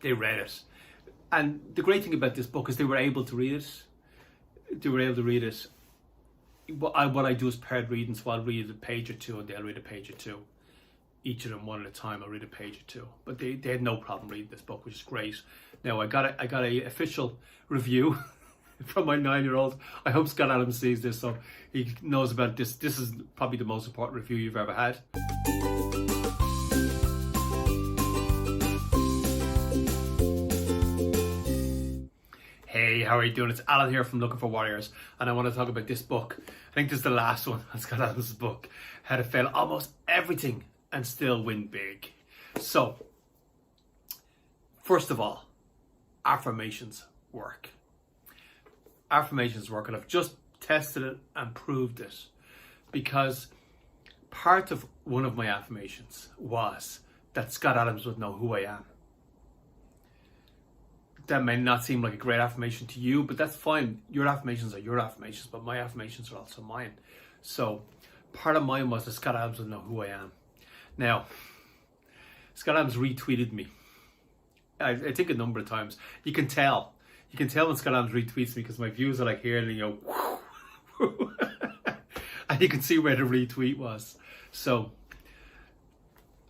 They read it. And the great thing about this book is they were able to read it. They were able to read it. What I do is paired reading, so I'll read a page or two and they'll read a page or two. Each of them one at a time. I'll read a page or two. But they had no problem reading this book, which is great. Now I got a official review from my 9-year-old. I hope Scott Adams sees this so he knows about this. This is probably the most important review you've ever had. Hey, how are you doing? It's Alan here from Looking for Warriors, and I want to talk about this book. I think this is the last one on Scott Adams' book, How to Fail Almost Everything and Still Win Big. So, first of all, affirmations work. Affirmations work, and I've just tested it and proved it, because part of one of my affirmations was that Scott Adams would know who I am. That may not seem like a great affirmation to you, but that's fine. Your affirmations are your affirmations, but my affirmations are also mine. So part of mine was that Scott Adams would know who I am. Now, Scott Adams retweeted me. I think a number of times. You can tell when Scott Adams retweets me because my views are like here and you go, and you can see where the retweet was. So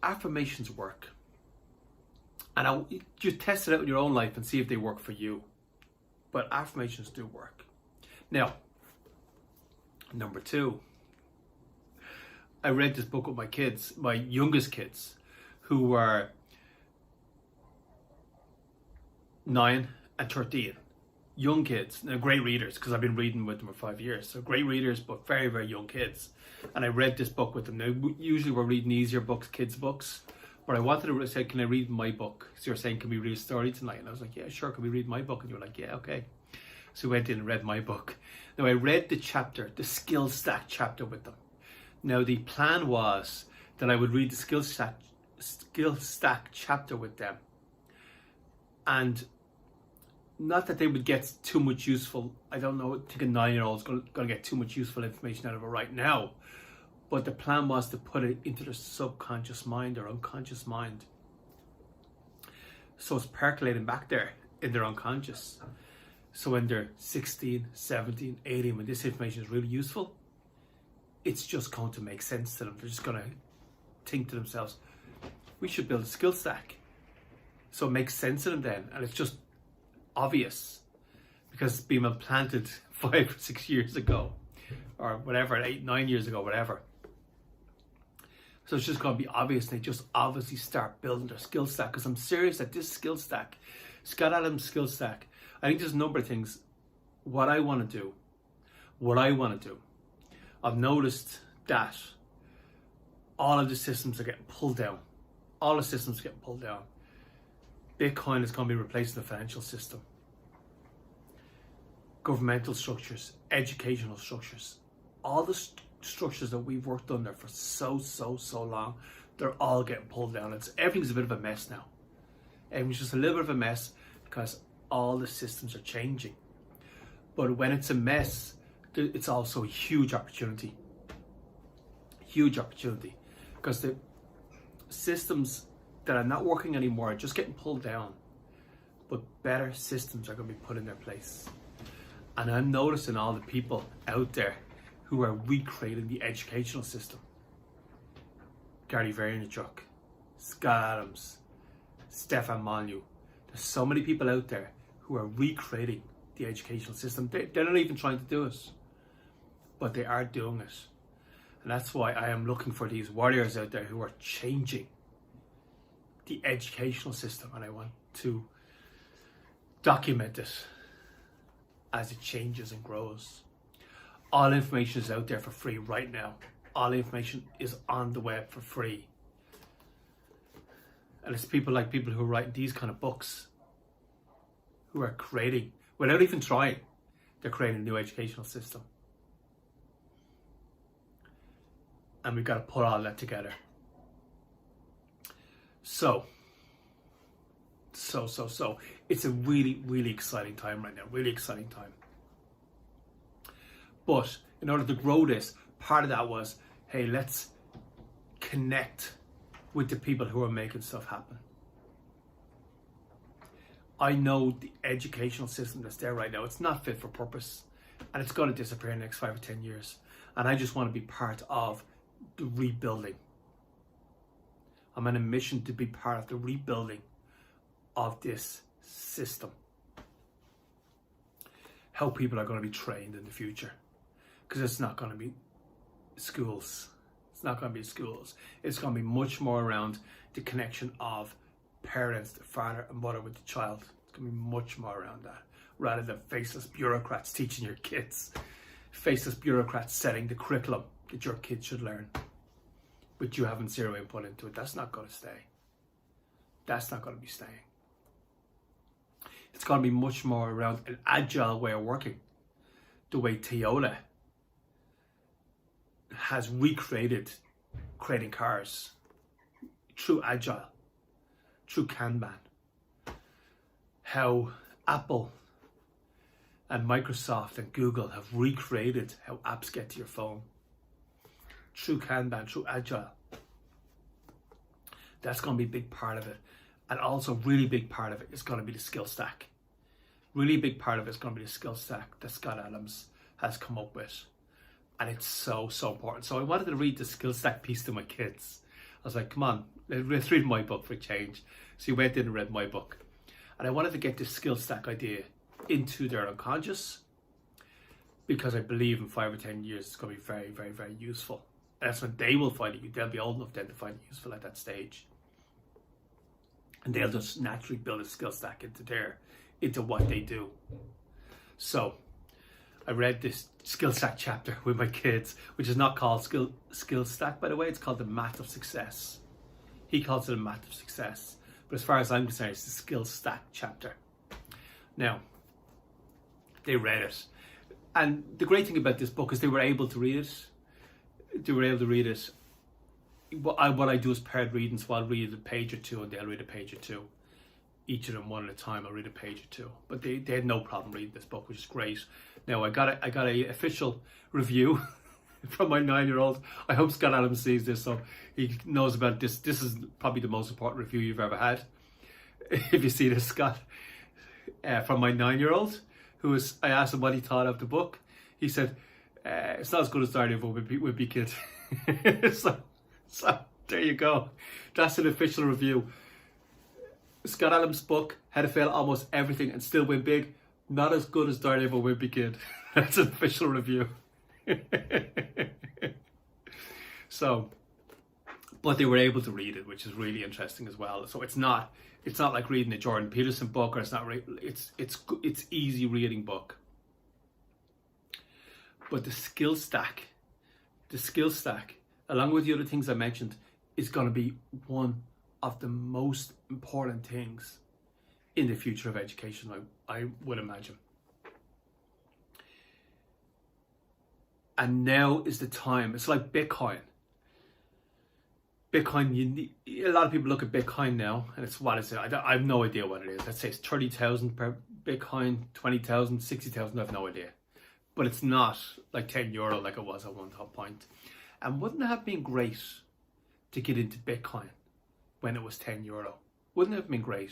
affirmations work. And you test it out in your own life and see if they work for you. But affirmations do work. Now, number 2. I read this book with my kids, my youngest kids, who were 9 and 13. Young kids, now great readers, because I've been reading with them for 5 years. So great readers, but very, very young kids. And I read this book with them. Now, usually we're reading easier books, kids' books. But I wanted to say, can I read my book? So you're saying, can we read a story tonight? And I was like, yeah, sure, can we read my book? And you were like, yeah, okay. So we went in and read my book. Now I read the chapter, the skill stack chapter with them. Now the plan was that I would read the skill stack chapter with them. And not that they would get too much useful, I don't know, I think a 9-year-old is going to get too much useful information out of it right now. But the plan was to put it into their subconscious mind or unconscious mind. So it's percolating back there in their unconscious. So when they're 16, 17, 18, when this information is really useful, it's just going to make sense to them. They're just going to think to themselves, we should build a skill stack. So it makes sense to them then. And it's just obvious because it's been implanted 5 or 6 years ago or whatever, 8, 9 years ago, whatever. So it's just going to be obvious, and they just obviously start building their skill stack. Because I'm serious that this skill stack, Scott Adams' skill stack, I think there's a number of things. What I want to do, I've noticed that all of the systems are getting pulled down. All the systems are getting pulled down. Bitcoin is going to be replacing the financial system. Governmental structures, educational structures, all the structures that we've worked under for so long, they're all getting pulled down. Everything's a bit of a mess now. Everything's just a little bit of a mess because all the systems are changing. But when it's a mess, it's also a huge opportunity. Huge opportunity. Because the systems that are not working anymore are just getting pulled down. But better systems are going to be put in their place. And I'm noticing all the people out there who are recreating the educational system. Gary Vaynerchuk, Scott Adams, Stefan Molyneux. There's so many people out there who are recreating the educational system. They're not even trying to do it, but they are doing it. And that's why I am looking for these warriors out there who are changing the educational system. And I want to document it as it changes and grows. All information is out there for free right now. All information is on the web for free. And it's people who write these kind of books who are creating, without even trying, they're creating a new educational system. And we've got to put all that together. So. It's a really, really exciting time right now. Really exciting time. But in order to grow this, part of that was, hey, let's connect with the people who are making stuff happen. I know the educational system that's there right now, it's not fit for purpose, and it's going to disappear in the next 5 or 10 years. And I just want to be part of the rebuilding. I'm on a mission to be part of the rebuilding of this system. How people are going to be trained in the future. Because it's not going to be schools. It's not going to be schools. It's going to be much more around the connection of parents, the father and mother with the child. It's going to be much more around that, rather than faceless bureaucrats teaching your kids. Faceless bureaucrats setting the curriculum that your kids should learn, but you haven't zero input into it. That's not going to stay. That's not going to be staying. It's going to be much more around an agile way of working, the way Toyota has recreated creating cars through agile, through Kanban. How Apple and Microsoft and Google have recreated how apps get to your phone through Kanban, through agile. That's going to be a big part of it. And also a really big part of it is going to be the skill stack. Really big part of it is going to be the skill stack that Scott Adams has come up with. And it's so, so important. So I wanted to read the skill stack piece to my kids. I was like, come on, let's read my book for a change. So you went in and read my book. And I wanted to get this skill stack idea into their unconscious, because I believe in 5 or 10 years it's going to be very, very, very useful. And that's when they will find it. They'll be old enough then to find it useful at that stage. And they'll just naturally build a skill stack into what they do. So I read this skill stack chapter with my kids, which is not called skill stack, by the way. It's called the Math of Success. He calls it a Math of Success. But as far as I'm concerned, it's the skill stack chapter. Now, they read it. And the great thing about this book is they were able to read it. They were able to read it. What I do is paired readings, so I'll read a page or two and they'll read a page or two. Each of them one at a time, I'll read a page or two. But they had no problem reading this book, which is great. Now, I got a official review from my 9-year-old. I hope Scott Adams sees this, so he knows about this. This is probably the most important review you've ever had. If you see this, Scott. From my 9-year-old, I asked him what he thought of the book. He said, it's not as good as Diary of a Wimpy Kid. So there you go. That's an official review. Scott Adams' book, How to Fail Almost Everything and Still Win Big. Not as good as Diary of a Wimpy Kid. That's an official review. So, but they were able to read it, which is really interesting as well. So it's not like reading a Jordan Peterson book, or it's easy reading book. But the skill stack, along with the other things I mentioned, is going to be one of the most important things in the future of education, I would imagine. And now is the time. It's like Bitcoin. Bitcoin, a lot of people look at Bitcoin now, and it's, what is it? I have no idea what it is. Let's say it's 30,000 per Bitcoin, 20,000, 60,000, I have no idea. But it's not like €10 like it was at one point. And wouldn't it have been great to get into Bitcoin when it was €10? Wouldn't it have been great?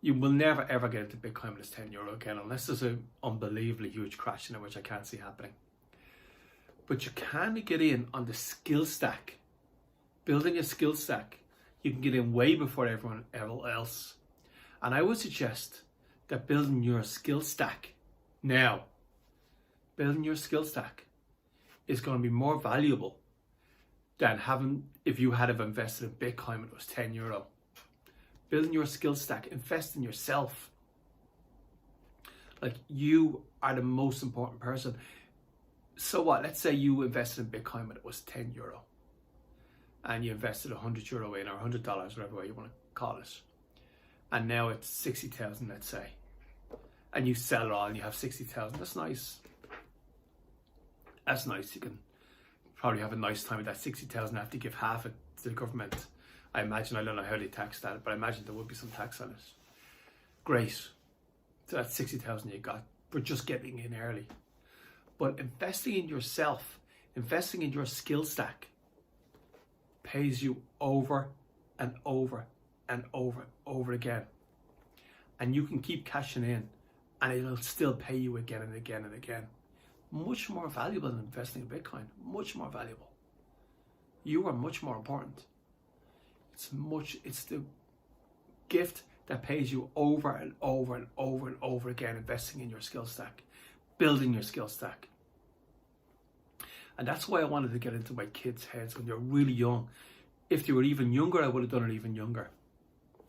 You will never ever get into Bitcoin when it's €10 again, unless there's an unbelievably huge crash in it, which I can't see happening. But you can get in on the skill stack. Building a skill stack, you can get in way before everyone else. And I would suggest that building your skill stack now, building your skill stack is going to be more valuable than if you had have invested in Bitcoin when it was €10. Building your skill stack, invest in yourself. Like, you are the most important person. So what? Let's say you invested in Bitcoin when it was €10, and you invested €100 in, or $100, whatever way you want to call it, and now it's 60,000, let's say, and you sell it all and you have 60,000. That's nice. That's nice. You can probably have a nice time with that 60,000. Have to give half it to the government. I imagine, I don't know how they tax that, but I imagine there would be some tax on it. Great. So that's 60,000 you got for just getting in early. But investing in yourself, investing in your skill stack, pays you over and over and over again. and you can keep cashing in and it'll still pay you again and again and again. Much more valuable than investing in Bitcoin. Much more valuable. You are much more important. It's the gift that pays you over and over and over and over again, investing in your skill stack, building your skill stack. And that's why I wanted to get into my kids' heads when they're really young. If they were even younger, I would have done it even younger.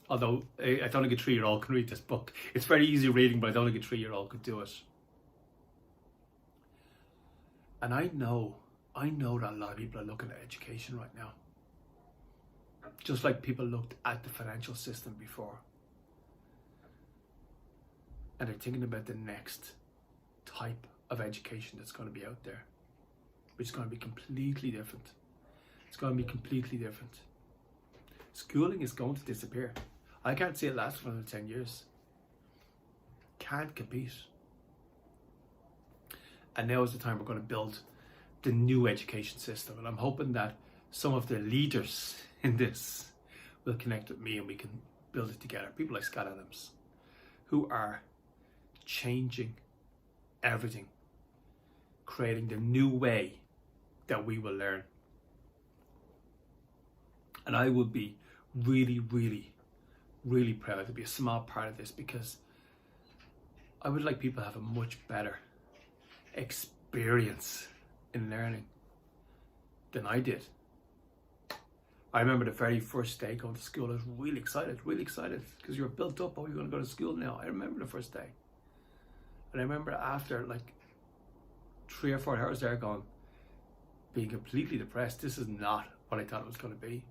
Although I don't think a 3-year-old can read this book. It's very easy reading, but I don't think a 3-year-old could do it. And I know that a lot of people are looking at education right now. Just like people looked at the financial system before. And they're thinking about the next type of education that's going to be out there, which is going to be completely different. It's going to be completely different. Schooling is going to disappear. I can't see it last for another 10 years. Can't compete. And now is the time we're going to build the new education system. And I'm hoping that some of the leaders in this will connect with me and we can build it together. People like Scott Adams, who are changing everything, creating the new way that we will learn. And I would be really, really, really proud to be a small part of this, because I would like people to have a much better experience in learning than I did. I remember the very first day going to school, I was really excited because you're built up, oh, you're going to go to school now. I remember the first day. And I remember after like 3 or 4 hours there being completely depressed. This is not what I thought it was going to be.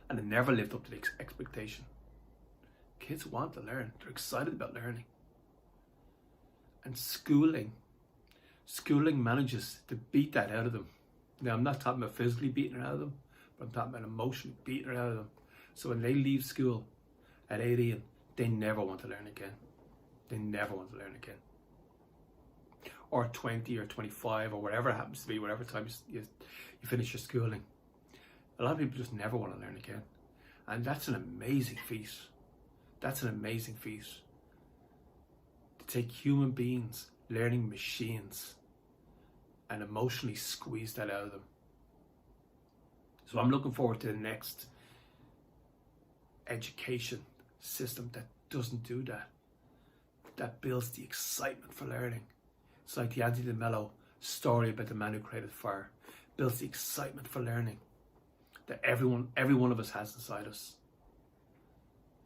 And it never lived up to the expectation. Kids want to learn. They're excited about learning. And schooling manages to beat that out of them. Now, I'm not talking about physically beating it out of them, but I'm talking about emotionally beating it out of them. So when they leave school at 18, they never want to learn again. They never want to learn again. Or 20 or 25 or whatever it happens to be, whatever time you finish your schooling. A lot of people just never want to learn again. And that's an amazing feat. That's an amazing feat. To take human beings learning machines and emotionally squeeze that out of them. So I'm looking forward to the next education system that doesn't do that. That builds the excitement for learning. It's like the Andy DeMello story about the man who created fire. Builds the excitement for learning that every one of us has inside us.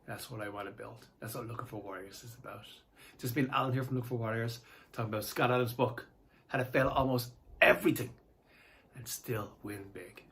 That's what I want to build. That's what Looking for Warriors is about. Just been Alan here from Looking for Warriors, talking about Scott Adams' book, how to fail at almost everything and still win big.